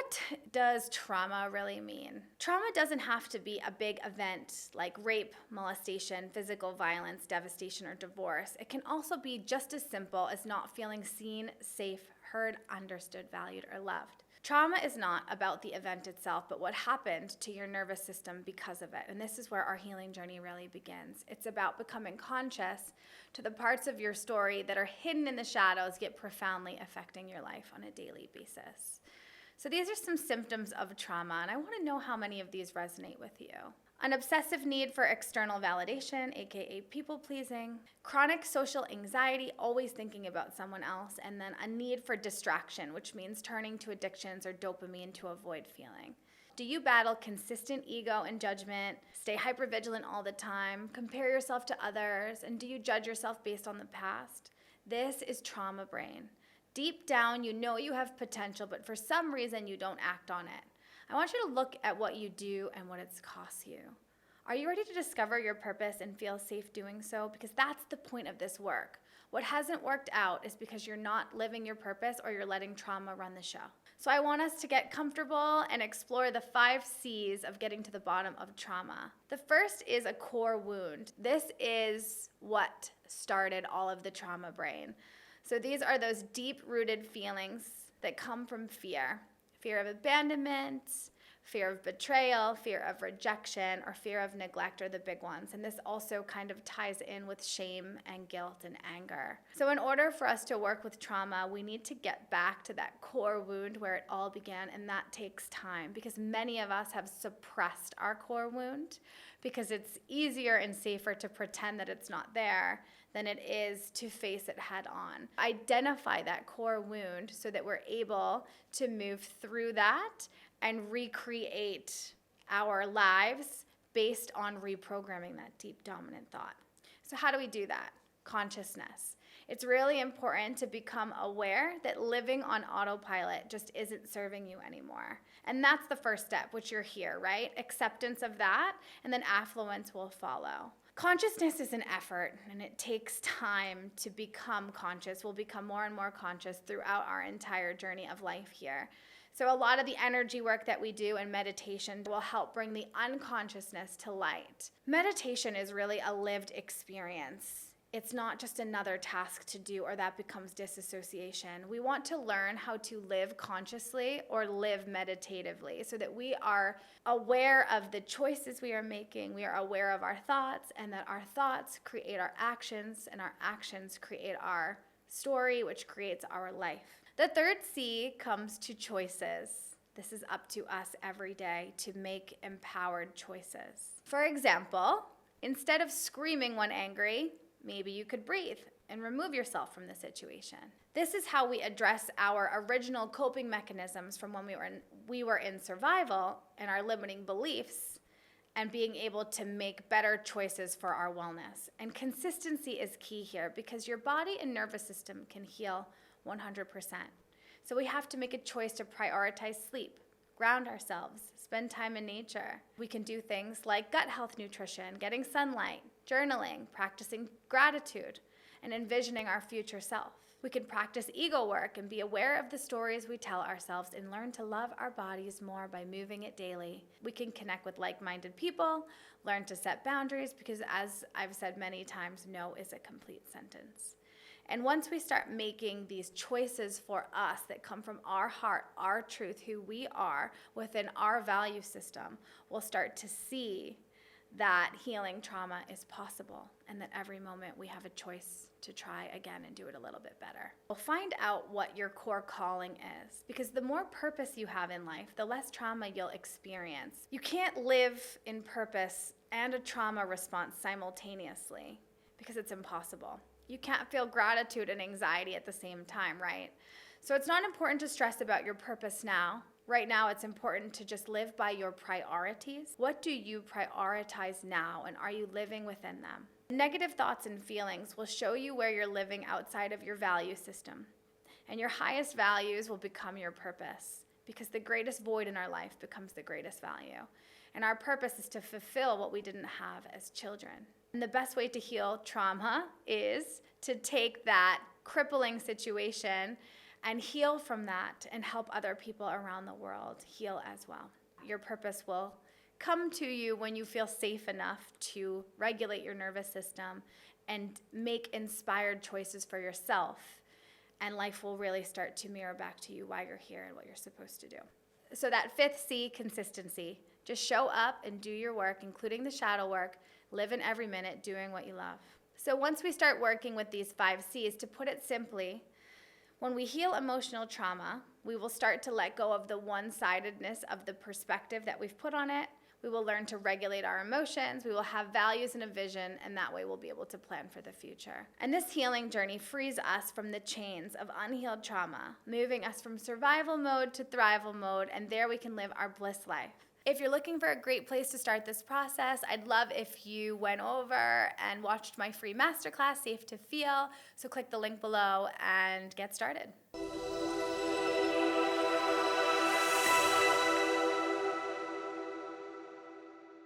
what does trauma really mean? Trauma doesn't have to be a big event like rape, molestation, physical violence, devastation, or divorce. It can also be just as simple as not feeling seen, safe, heard, understood, valued, or loved. Trauma is not about the event itself, but what happened to your nervous system because of it. And this is where our healing journey really begins. It's about becoming conscious to the parts of your story that are hidden in the shadows, yet profoundly affecting your life on a daily basis. So these are some symptoms of trauma, and I want to know how many of these resonate with you. An obsessive need for external validation, aka people pleasing, chronic social anxiety, always thinking about someone else, and then a need for distraction, which means turning to addictions or dopamine to avoid feeling. Do you battle consistent ego and judgment, stay hypervigilant all the time, compare yourself to others, and do you judge yourself based on the past? This is trauma brain. Deep down, you know you have potential, but for some reason you don't act on it. I want you to look at what you do and what it's cost you. Are you ready to discover your purpose and feel safe doing so? Because that's the point of this work. What hasn't worked out is because you're not living your purpose or you're letting trauma run the show. So I want us to get comfortable and explore the 5 C's of getting to the bottom of trauma. The first is a core wound. This is what started all of the trauma brain. So these are those deep-rooted feelings that come from fear. Fear of abandonment, fear of betrayal, fear of rejection, or fear of neglect are the big ones. And this also kind of ties in with shame and guilt and anger. So in order for us to work with trauma, we need to get back to that core wound where it all began, and that takes time because many of us have suppressed our core wound because it's easier and safer to pretend that it's not there than it is to face it head on. Identify that core wound so that we're able to move through that and recreate our lives based on reprogramming that deep dominant thought. So how do we do that? Consciousness. It's really important to become aware that living on autopilot just isn't serving you anymore. And that's the first step, which you're here, right? Acceptance of that, and then affluence will follow. Consciousness is an effort, and it takes time to become conscious. We'll become more and more conscious throughout our entire journey of life here. So a lot of the energy work that we do in meditation will help bring the unconsciousness to light. Meditation is really a lived experience. It's not just another task to do or that becomes disassociation. We want to learn how to live consciously or live meditatively so that we are aware of the choices we are making, we are aware of our thoughts, and that our thoughts create our actions, and our actions create our story, which creates our life. The third C comes to choices. This is up to us every day to make empowered choices. For example, instead of screaming when angry, maybe you could breathe and remove yourself from the situation. This is how we address our original coping mechanisms from when we were in survival and our limiting beliefs and being able to make better choices for our wellness. And consistency is key here because your body and nervous system can heal 100%. So we have to make a choice to prioritize sleep, ground ourselves, spend time in nature. We can do things like gut health nutrition, getting sunlight, journaling, practicing gratitude, and envisioning our future self. We can practice ego work and be aware of the stories we tell ourselves and learn to love our bodies more by moving it daily. We can connect with like-minded people, learn to set boundaries because, as I've said many times, no is a complete sentence. And once we start making these choices for us that come from our heart, our truth, who we are within our value system, we'll start to see that healing trauma is possible and that every moment we have a choice to try again and do it a little bit better. We'll find out what your core calling is because the more purpose you have in life, the less trauma you'll experience. You can't live in purpose and a trauma response simultaneously because it's impossible. You can't feel gratitude and anxiety at the same time, right? So it's not important to stress about your purpose now. Right now, it's important to just live by your priorities. What do you prioritize now, and are you living within them? Negative thoughts and feelings will show you where you're living outside of your value system. And your highest values will become your purpose because the greatest void in our life becomes the greatest value. And our purpose is to fulfill what we didn't have as children. And the best way to heal trauma is to take that crippling situation and heal from that and help other people around the world heal as well. Your purpose will come to you when you feel safe enough to regulate your nervous system and make inspired choices for yourself. And life will really start to mirror back to you why you're here and what you're supposed to do. So that fifth C, consistency. Just show up and do your work, including the shadow work. Live in every minute doing what you love. So once we start working with these 5 C's, to put it simply, when we heal emotional trauma, we will start to let go of the one-sidedness of the perspective that we've put on it. We will learn to regulate our emotions. We will have values and a vision, and that way we'll be able to plan for the future. And this healing journey frees us from the chains of unhealed trauma, moving us from survival mode to thrival mode, and there we can live our bliss life. If you're looking for a great place to start this process, I'd love if you went over and watched my free masterclass, Safe to Feel. So click the link below and get started.